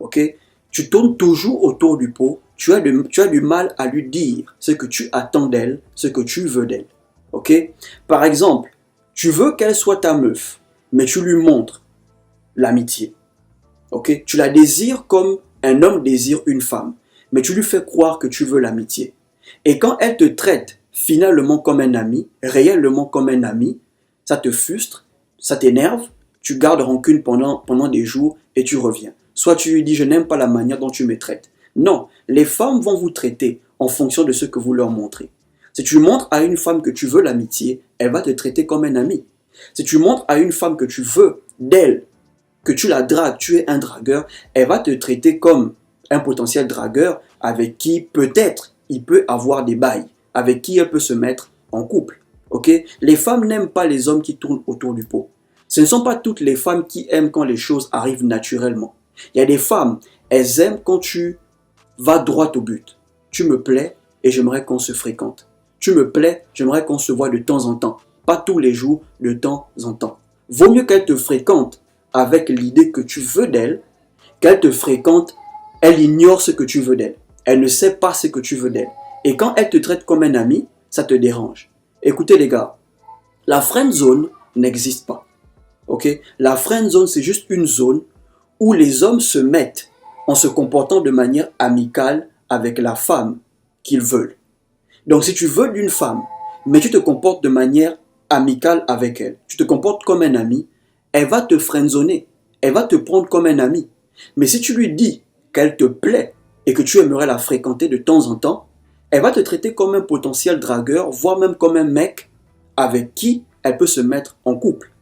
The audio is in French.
ok? Tu tournes toujours autour du pot, tu as du mal à lui dire ce que tu attends d'elle, ce que tu veux d'elle, ok? Par exemple, tu veux qu'elle soit ta meuf, mais tu lui montres l'amitié, ok? Tu la désires comme un homme désire une femme, mais tu lui fais croire que tu veux l'amitié. Et quand elle te traite finalement comme un ami, réellement comme un ami, ça te frustre, ça t'énerve, tu gardes rancune pendant des jours et tu reviens. Soit tu lui dis je n'aime pas la manière dont tu me traites. Non, les femmes vont vous traiter en fonction de ce que vous leur montrez. Si tu montres à une femme que tu veux l'amitié, elle va te traiter comme un ami. Si tu montres à une femme que tu veux d'elle, que tu la dragues, tu es un dragueur, elle va te traiter comme un potentiel dragueur avec qui peut-être il peut avoir des bails, avec qui elle peut se mettre en couple. Ok? Les femmes n'aiment pas les hommes qui tournent autour du pot. Ce ne sont pas toutes les femmes qui aiment quand les choses arrivent naturellement. Il y a des femmes, elles aiment quand tu vas droit au but. Tu me plais et j'aimerais qu'on se fréquente. Tu me plais, j'aimerais qu'on se voit de temps en temps. Pas tous les jours, de temps en temps. Vaut mieux qu'elle te fréquente avec l'idée que tu veux d'elle, qu'elle te fréquente, elle ignore ce que tu veux d'elle. Elle ne sait pas ce que tu veux d'elle. Et quand elle te traite comme un ami, ça te dérange. Écoutez les gars, la friend zone n'existe pas. Ok? La friend zone, c'est juste une zone où les hommes se mettent en se comportant de manière amicale avec la femme qu'ils veulent. Donc si tu veux d'une femme, mais tu te comportes de manière amicale avec elle, tu te comportes comme un ami, elle va te friendzoner, elle va te prendre comme un ami. Mais si tu lui dis qu'elle te plaît et que tu aimerais la fréquenter de temps en temps, elle va te traiter comme un potentiel dragueur, voire même comme un mec avec qui elle peut se mettre en couple.